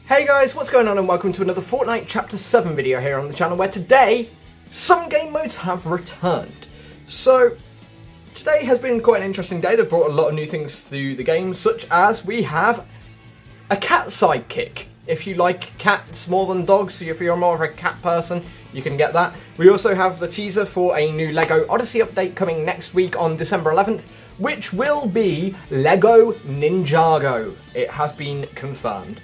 Hey guys, what's going on and welcome to another Fortnite Chapter 7 video here on the channel, where today some game modes have returned. So today has been quite an interesting day. They've brought a lot of new things to the game, such as we have a cat sidekick. If you like cats more than dogs, so if you're more of a cat person, you can get that. We also have the teaser for a new LEGO Odyssey update coming next week on December 11th, which will be LEGO Ninjago. It has been confirmed.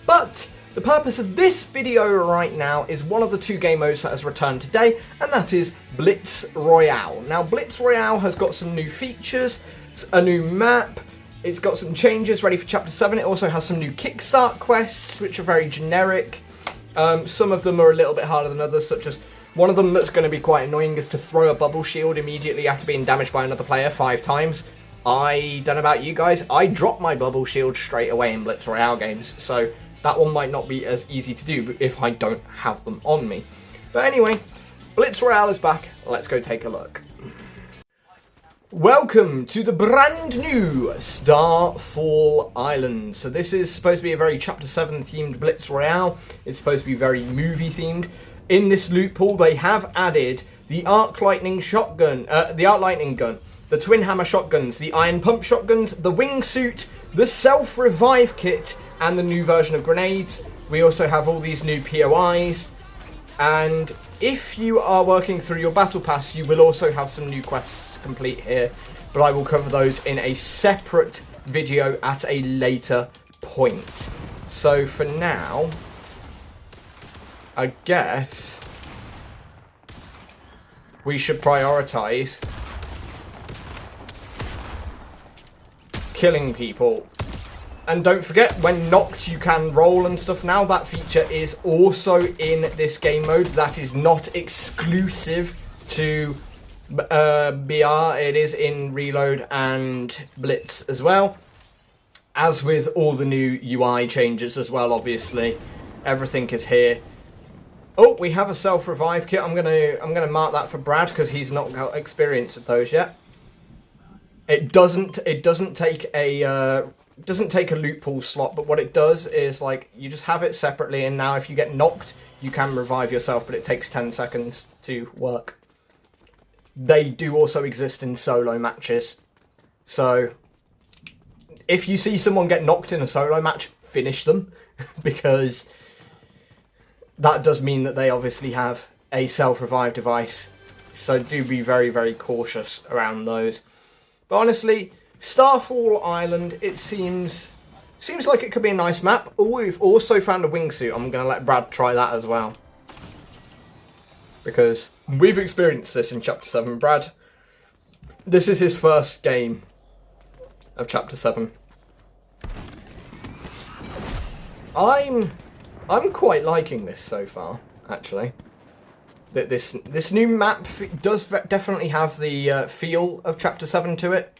But the purpose of this video right now is one of the two game modes that has returned today, and that is Blitz Royale. Now, Blitz Royale has got some new features, a new map, it's got some changes ready for Chapter 7. It also has some new Kickstart quests, which are very generic. Some of them are a little bit harder than others, such as one of them that's going to be quite annoying is to throw a bubble shield immediately after being damaged by another player 5 times. I don't know about you guys, I drop my bubble shield straight away in Blitz Royale games, so that one might not be as easy to do if I don't have them on me. But anyway, Blitz Royale is back. Let's go take a look. Welcome to the brand new Starfall Island. So this is supposed to be a very Chapter 7 themed Blitz Royale. It's supposed to be very movie themed. In this loophole, they have added the arc lightning gun, the twin hammer shotguns, the iron pump shotguns, the wingsuit, the self-revive kit, and the new version of grenades. We also have all these new POIs, and if you are working through your battle pass, you will also have some new quests to complete here, but I will cover those in a separate video at a later point. So for now, I guess we should prioritize killing people. And don't forget, when knocked, you can roll and stuff now. That feature is also in this game mode. That is not exclusive to BR. It is in Reload and Blitz as well. As with all the new UI changes as well, obviously. Everything is here. Oh, we have a self-revive kit. I'm gonna mark that for Brad because he's not got experience with those yet. It doesn't take a loophole slot, but what it does is, like, you just have it separately, and now if you get knocked, you can revive yourself, but it takes 10 seconds to work. They do also exist in solo matches, so if you see someone get knocked in a solo match, finish them, because that does mean that they obviously have a self-revive device, so do be very, very cautious around those. But honestly, Starfall Island, it seems like it could be a nice map. Oh, we've also found a wingsuit. I'm going to let Brad try that as well, because we've experienced this in Chapter 7. Brad, this is his first game of Chapter 7. I'm quite liking this so far, actually. This new map does definitely have the feel of Chapter 7 to it.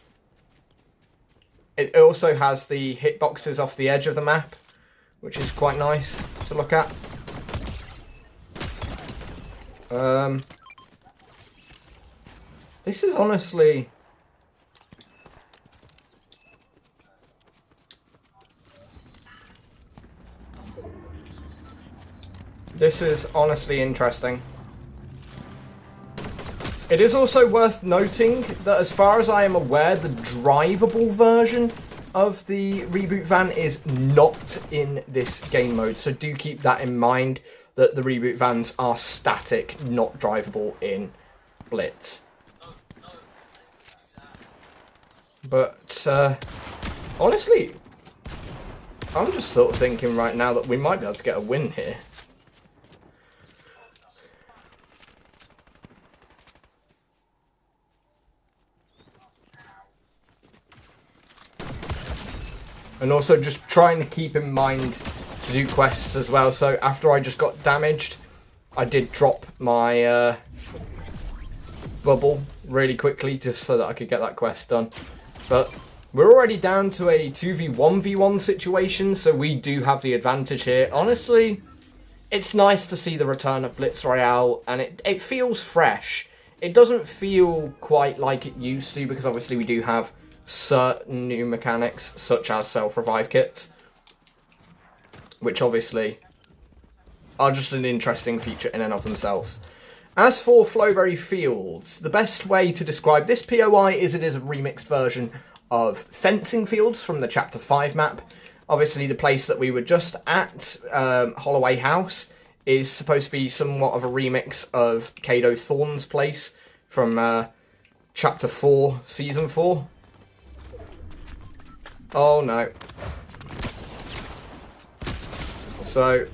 It also has the hitboxes off the edge of the map, which is quite nice to look at. This is honestly... This is honestly interesting. It is also worth noting that, as far as I am aware, the drivable version of the reboot van is not in this game mode. So do keep that in mind, that the reboot vans are static, not drivable in Blitz. But honestly, I'm just sort of thinking right now that we might be able to get a win here. And also just trying to keep in mind to do quests as well. So after I just got damaged, I did drop my bubble really quickly just so that I could get that quest done. But we're already down to a 2v1v1 situation, so we do have the advantage here. Honestly, it's nice to see the return of Blitz Royale, and it feels fresh. It doesn't feel quite like it used to, because obviously we do have certain new mechanics, such as self-revive kits. which obviously are just an interesting feature in and of themselves. As for Flowberry Fields, the best way to describe this POI is it is a remixed version of Fencing Fields from the Chapter 5 map. Obviously, the place that we were just at, Holloway House, is supposed to be somewhat of a remix of Cato Thorne's place from Chapter 4, Season 4. Oh no. So,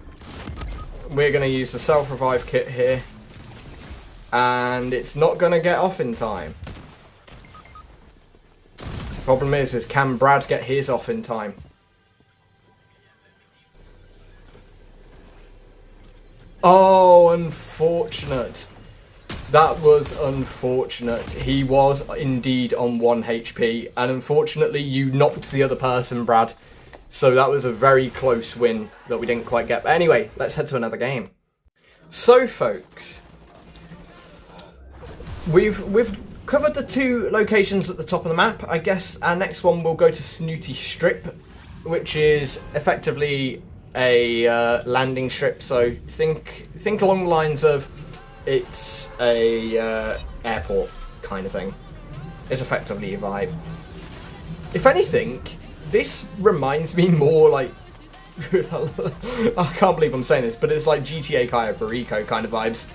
we're going to use the self-revive kit here, and it's not going to get off in time. Problem is can Brad get his off in time? Oh, unfortunate. That was unfortunate. He was indeed on 1 HP, and unfortunately you knocked the other person, Brad. So that was a very close win that we didn't quite get. But anyway, let's head to another game. So, folks, we've covered the 2 locations at the top of the map. I guess our next one will go to Snooty Strip, which is effectively a landing strip. So think along the lines of it's a airport kind of thing. It's effectively a vibe. If anything, this reminds me more like I can't believe I'm saying this, but it's like GTA Cayo Perico kind of vibes.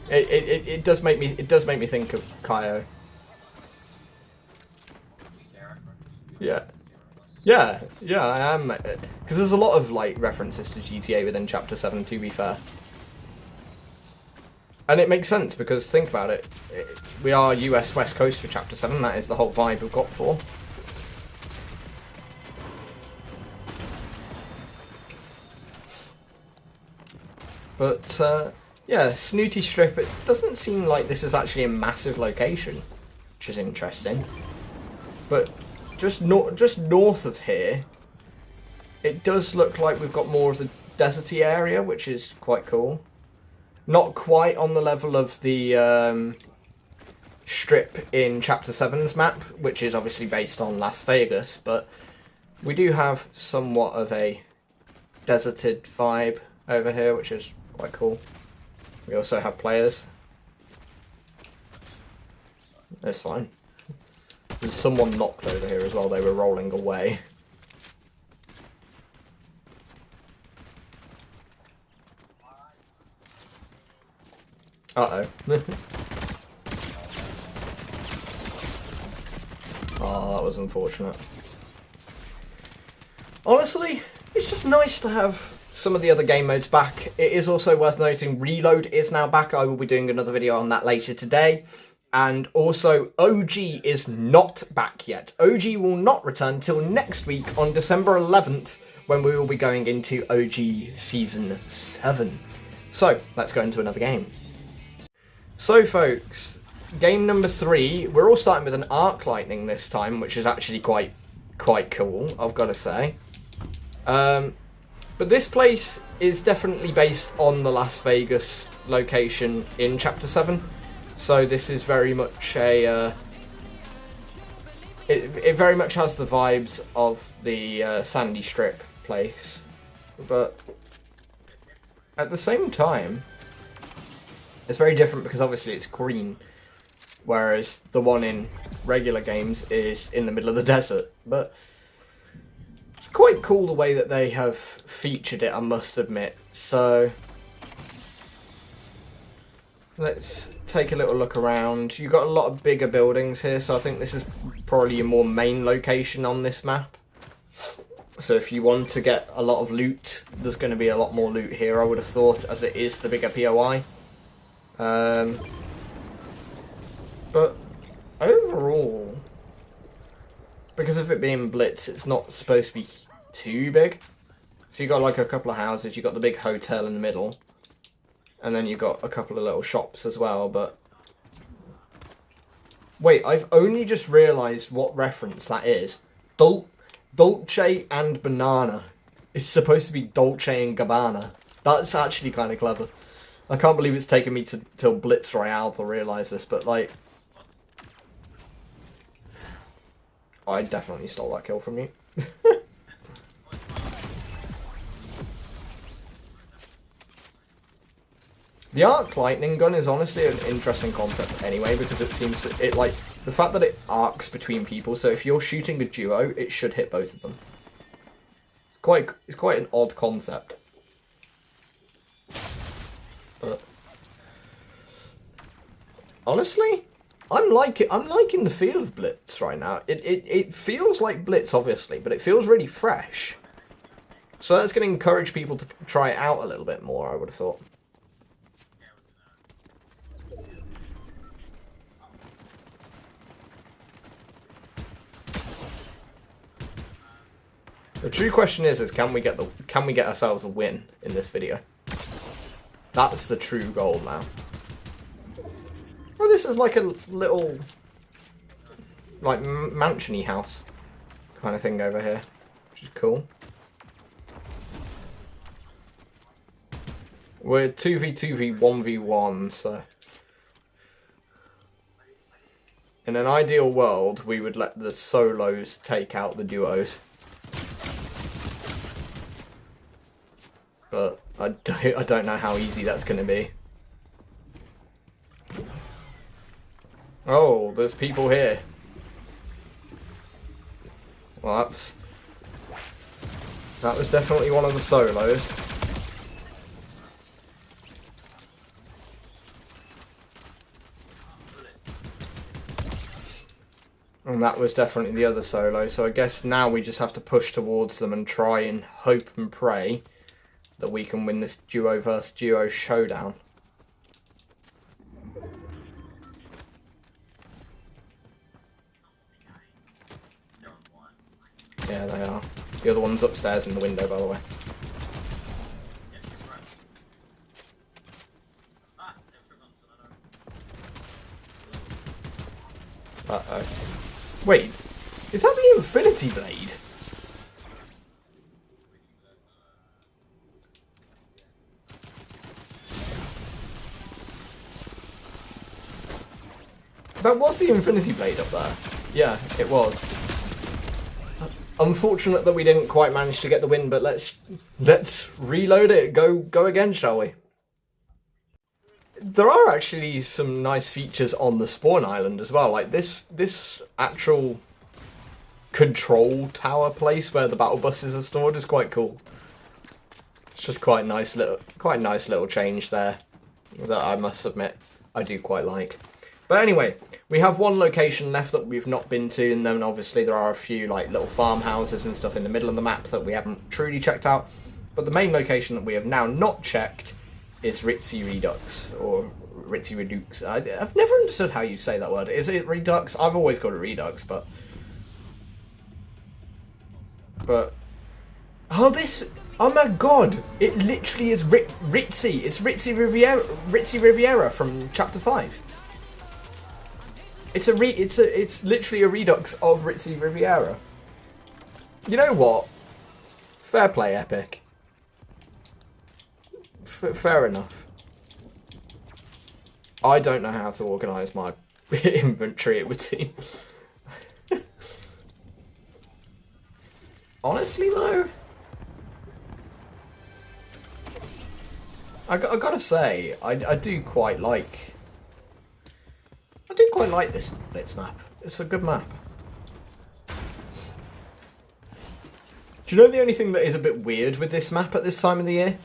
It does make me think of Cayo. Yeah, I am, because there's a lot of like references to GTA within Chapter 7, to be fair. And it makes sense, because think about it, we are US West Coast for Chapter 7, that is the whole vibe we've got for. But, yeah, Snooty Strip, it doesn't seem like this is actually a massive location, which is interesting. But just north of here, it does look like we've got more of the deserty area, which is quite cool. Not quite on the level of the strip in Chapter 7's map, which is obviously based on Las Vegas, but we do have somewhat of a deserted vibe over here, which is quite cool. We also have players. That's fine. There's someone knocked over here as well, they were rolling away. Uh-oh. Oh, that was unfortunate. Honestly, it's just nice to have some of the other game modes back. It is also worth noting Reload is now back. I will be doing another video on that later today. And also, OG is not back yet. OG will not return until next week on December 11th, when we will be going into OG Season 7. So, let's go into another game. So folks, game number 3, we're all starting with an arc lightning this time, which is actually quite cool, I've got to say. But this place is definitely based on the Las Vegas location in Chapter 7. So this is very much a... It very much has the vibes of the Sandy Strip place. But at the same time, it's very different because obviously it's green, whereas the one in regular games is in the middle of the desert. But it's quite cool the way that they have featured it, I must admit. So let's take a little look around. You've got a lot of bigger buildings here, so I think this is probably your more main location on this map. So if you want to get a lot of loot, there's going to be a lot more loot here, I would have thought, as it is the bigger POI. But overall, because of it being Blitz, it's not supposed to be too big. So you've got like a couple of houses, you've got the big hotel in the middle, and then you've got a couple of little shops as well, but... Wait, I've only just realised what reference that is. Dolce and Banana. It's supposed to be Dolce and Gabbana. That's actually kind of clever. I can't believe it's taken me till Blitz Royale to realise this, but like... I definitely stole that kill from you. The arc lightning gun is honestly an interesting concept anyway, because it seems it like the fact that it arcs between people. So if you're shooting a duo, it should hit both of them. It's quite an odd concept. But honestly, I'm liking the feel of Blitz right now. It feels like Blitz, obviously, but it feels really fresh. So that's going to encourage people to try it out a little bit more, I would have thought. The true question is can we get ourselves a win in this video? That's the true goal now. Well, this is like a little, like, mansion-y house kind of thing over here, which is cool. We're 2v2v 1v1, so in an ideal world, we would let the solos take out the duos. But I don't know how easy that's going to be. Oh, there's people here. Well, that was definitely one of the solos. And that was definitely the other solo, so I guess now we just have to push towards them and try and hope and pray that we can win this duo versus duo showdown. Yeah, they are. The other one's upstairs in the window, by the way. Uh-oh. Wait, is that the Infinity Blade? That was the Infinity Blade up there. Yeah, it was. Unfortunate that we didn't quite manage to get the win, but let's reload it. Go again, shall we? There are actually some nice features on the spawn island as well. Like this actual control tower place where the battle buses are stored is quite cool. It's just quite nice little change there that I must admit I do quite like. But anyway, we have one location left that we've not been to, and then obviously there are a few like little farmhouses and stuff in the middle of the map that we haven't truly checked out. But the main location that we have now not checked is Ritzy Redux, or Ritzy Redux. I've never understood how you say that word. Is it Redux? I've always called it Redux, but... Oh my god! It literally is Ritzy. It's Ritzy Riviera from Chapter 5. It's literally a redux of Ritzy Riviera. You know what? Fair play, Epic. Fair enough. I don't know how to organise my inventory, it would seem. Honestly, though, I gotta say, I do quite like this Blitz map. It's a good map. Do you know the only thing that is a bit weird with this map at this time of the year?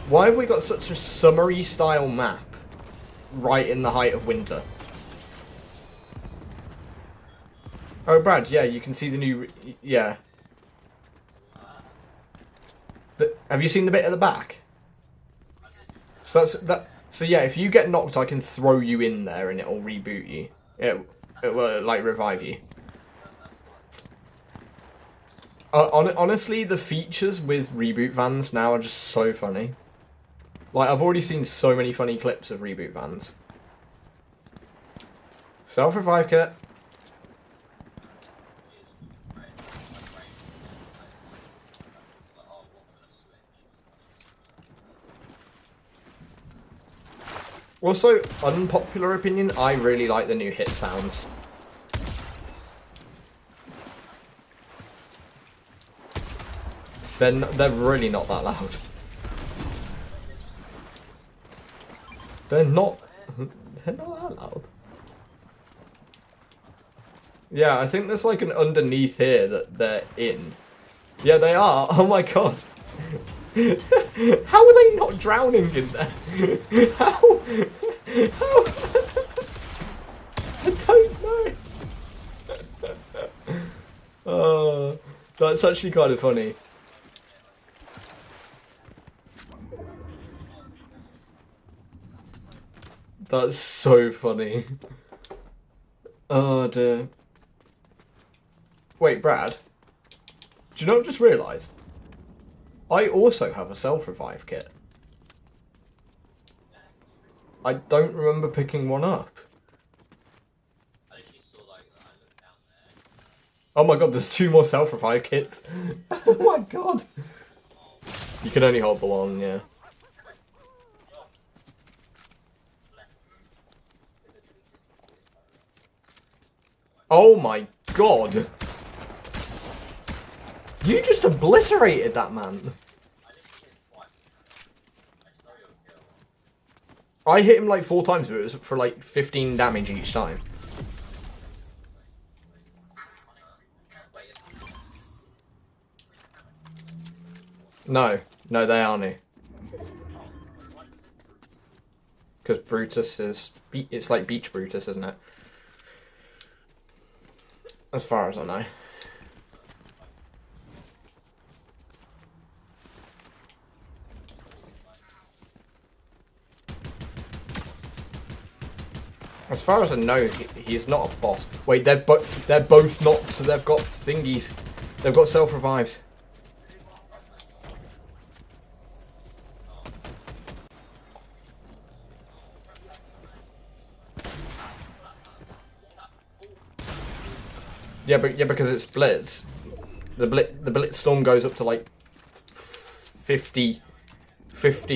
Why have we got such a summery style map right in the height of winter? Oh, Brad, yeah, you can see the new... Yeah. Have you seen the bit at the back? So So yeah, if you get knocked, I can throw you in there and it'll reboot you. It will, like, revive you. Honestly, the features with reboot vans now are just so funny. Like, I've already seen so many funny clips of reboot vans. Self-revive kit. Also, unpopular opinion, I really like the new hit sounds. They're really not that loud. They're not that loud. Yeah, I think there's like an underneath here that they're in. Yeah, they are. Oh my god. How are they not drowning in there? How? I don't know. That's actually kind of funny. That's so funny. Oh dear. Wait, Brad. Do you know what I've just realised? I also have a self-revive kit. I don't remember picking one up. Oh my god, there's 2 more self-revive kits. Oh my god. You can only hold the one, yeah. Oh my god. You just obliterated that man. I hit him like 4 times, but it was for like 15 damage each time. No, they are new. Because Brutus is... It's like Beach Brutus, isn't it? As far as I know. As far as I know, he's not a boss. Wait, they're both not, so they've got thingies. They've got self-revives. Yeah, because it's Blitz. The Blitz Storm goes up to like 50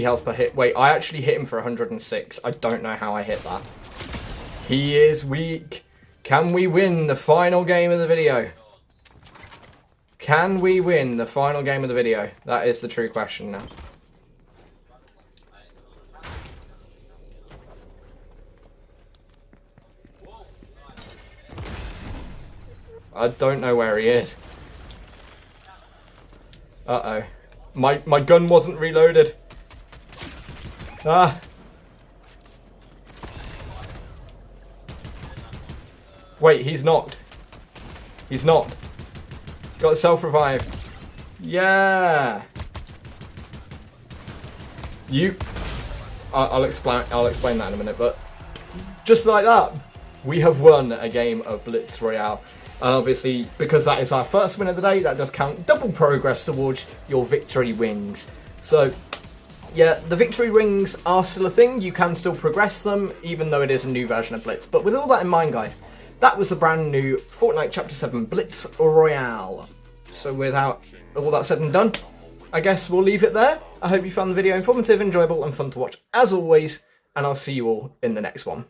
health per hit. Wait, I actually hit him for 106. I don't know how I hit that. He is weak. Can we win the final game of the video? Can we win the final game of the video? That is the true question now. I don't know where he is. Uh-oh. My gun wasn't reloaded. Ah. Wait, he's knocked. He's knocked. Got a self-revive. Yeah. I'll explain that in a minute, but just like that, we have won a game of Blitz Royale. And obviously, because that is our first win of the day, that does count double progress towards your victory wings. So, yeah, the victory rings are still a thing. You can still progress them, even though it is a new version of Blitz. But with all that in mind, guys, that was the brand new Fortnite Chapter 7 Blitz Royale. So without all that said and done, I guess we'll leave it there. I hope you found the video informative, enjoyable, and fun to watch as always. And I'll see you all in the next one.